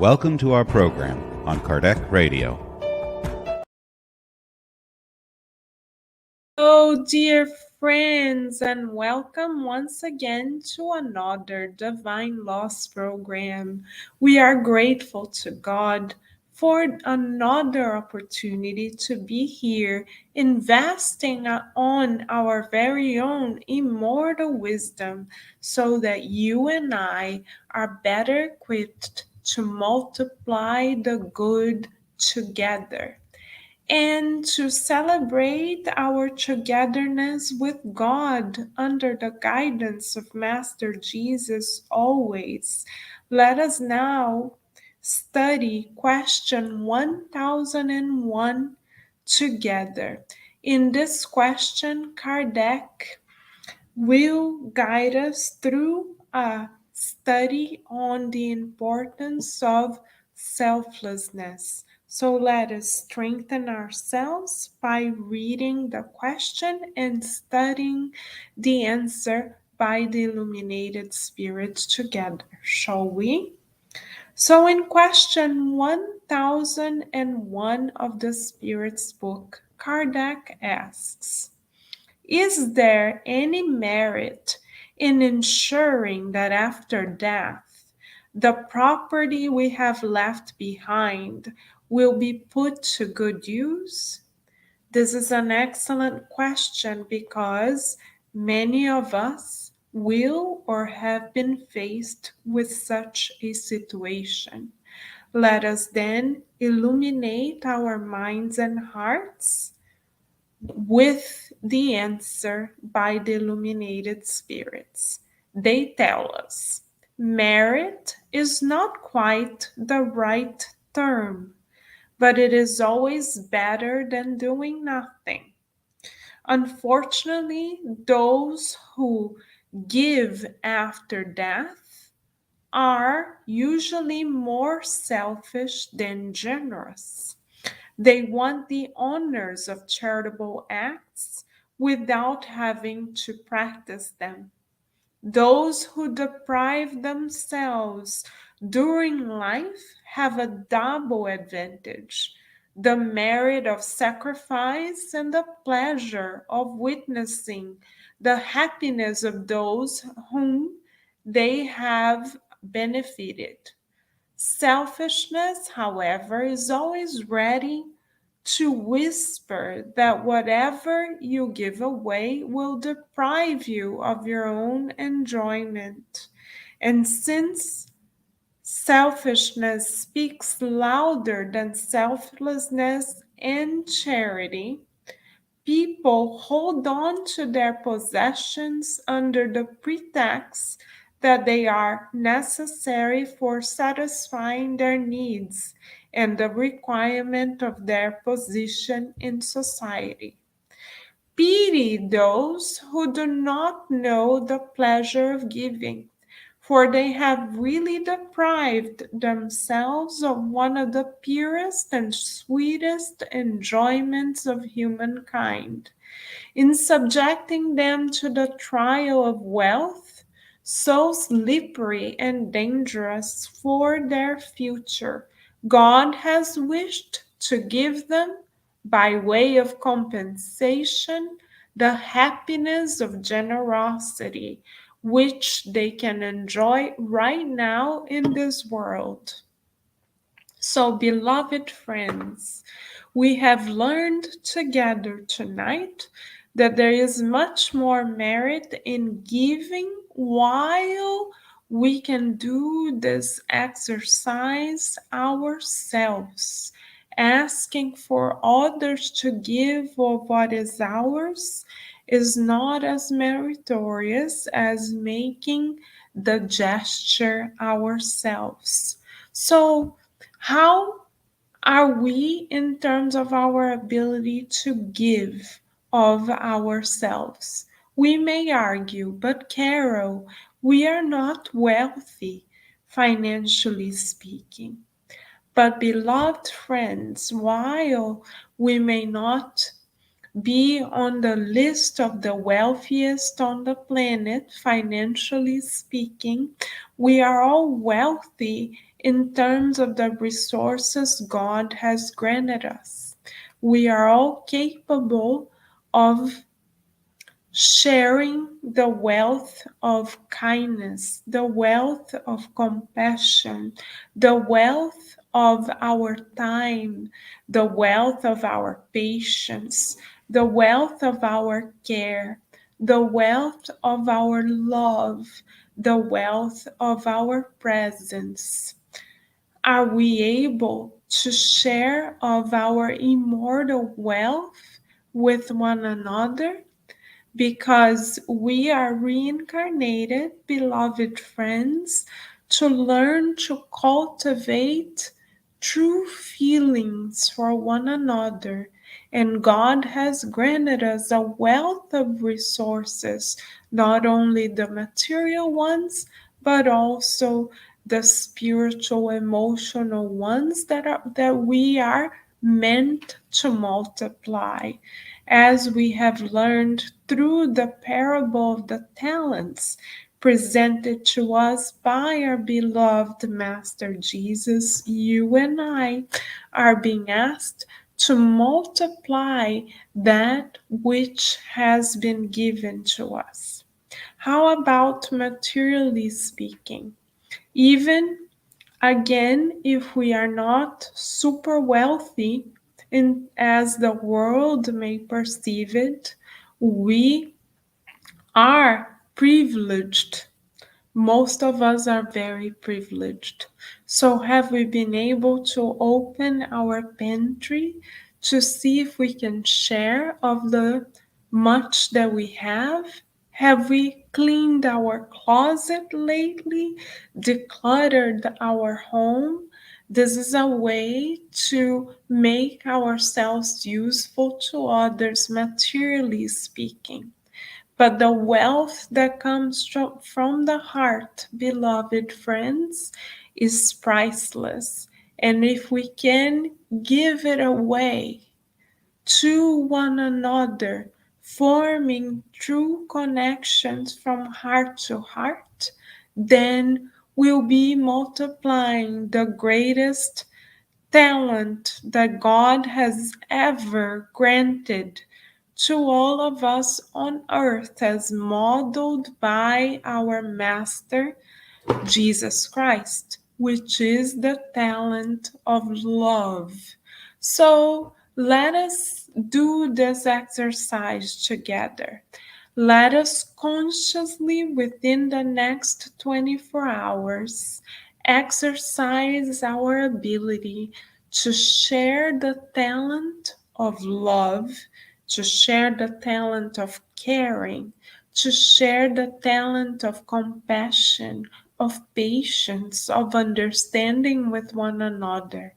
Welcome to our program on Kardec Radio. Oh, dear friends, and welcome once again to another Divine Loss program. We are grateful to God for another opportunity to be here, investing on our very own immortal wisdom so that you and I are better equipped to multiply the good together and to celebrate our togetherness with God under the guidance of Master Jesus always. Let us now study question 1001 together. In this question, Kardec will guide us through a study on the importance of selflessness. So let us strengthen ourselves by reading the question and studying the answer by the illuminated spirits together, shall we? So in question 1001 of the Spirit's book, Kardec asks, is there any merit in ensuring that after death, the property we have left behind will be put to good use? This is an excellent question because many of us will or have been faced with such a situation. Let us then illuminate our minds and hearts with the answer by the illuminated spirits. They tell us merit is not quite the right term, but it is always better than doing nothing. Unfortunately, those who give after death are usually more selfish than generous. They want the honors of charitable acts without having to practice them. Those who deprive themselves during life have a double advantage: the merit of sacrifice and the pleasure of witnessing the happiness of those whom they have benefited. Selfishness, however, is always ready to whisper that whatever you give away will deprive you of your own enjoyment. And since selfishness speaks louder than selflessness and charity, people hold on to their possessions under the pretext that they are necessary for satisfying their needs and the requirement of their position in society. Pity those who do not know the pleasure of giving, for they have really deprived themselves of one of the purest and sweetest enjoyments of humankind, in subjecting them to the trial of wealth, so slippery and dangerous for their future. God has wished to give them, by way of compensation, the happiness of generosity, which they can enjoy right now in this world. So, beloved friends, we have learned together tonight that there is much more merit in giving while we can do this exercise ourselves. Asking for others to give of what is ours is not as meritorious as making the gesture ourselves. So, how are we in terms of our ability to give of ourselves? We may argue, but Carol, we are not wealthy, financially speaking. But, beloved friends, while we may not be on the list of the wealthiest on the planet, financially speaking, we are all wealthy in terms of the resources God has granted us. We are all capable of sharing the wealth of kindness, the wealth of compassion, the wealth of our time, the wealth of our patience, the wealth of our care, the wealth of our love, the wealth of our presence. Are we able to share of our immortal wealth with one another? Because we are reincarnated, beloved friends, to learn to cultivate true feelings for one another. And God has granted us a wealth of resources, not only the material ones, but also the spiritual, emotional ones that we are meant to multiply, as we have learned through the parable of the talents presented to us by our beloved Master Jesus. You and I are being asked to multiply that which has been given to us. How about materially speaking? Even again, if we are not super wealthy, as the world may perceive it, we are privileged. Most of us are very privileged. So, have we been able to open our pantry to see if we can share of the much that we have? Have we cleaned our closet lately? Decluttered our home? This is a way to make ourselves useful to others, materially speaking. But the wealth that comes from the heart, beloved friends, is priceless. And if we can give it away to one another, forming true connections from heart to heart, then we'll be multiplying the greatest talent that God has ever granted to all of us on earth, as modeled by our Master Jesus Christ, which is the talent of love. So let us do this exercise together. Let us consciously, within the next 24 hours, exercise our ability to share the talent of love, to share the talent of caring, to share the talent of compassion, of patience, of understanding with one another.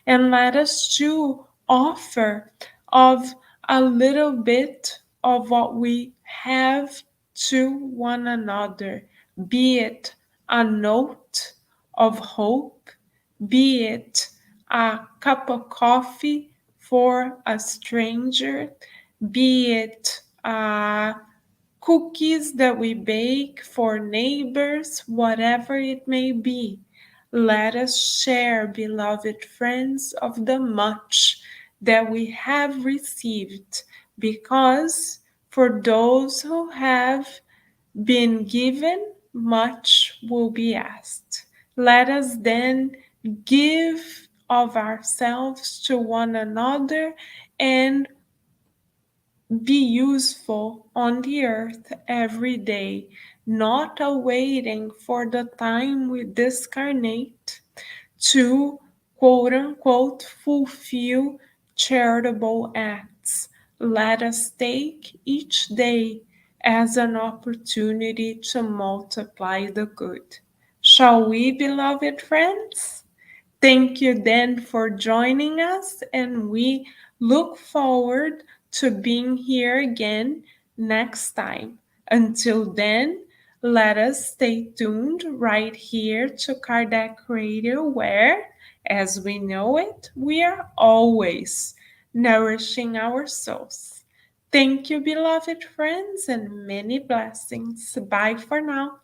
And let us too offer of a little bit of what we have to one another, be it a note of hope, be it a cup of coffee for a stranger, be it cookies that we bake for neighbors, whatever it may be. Let us share, beloved friends, of the much that we have received, because for those who have been given, much will be asked. Let us then give of ourselves to one another and be useful on the earth every day, not awaiting for the time we discarnate to quote unquote fulfill charitable acts. Let us take each day as an opportunity to multiply the good. Shall we, beloved friends? Thank you then for joining us, and we look forward to being here again next time. Until then, let us stay tuned right here to Kardec Radio, where, as we know it, we are always nourishing our souls. Thank you, beloved friends, and many blessings. Bye for now.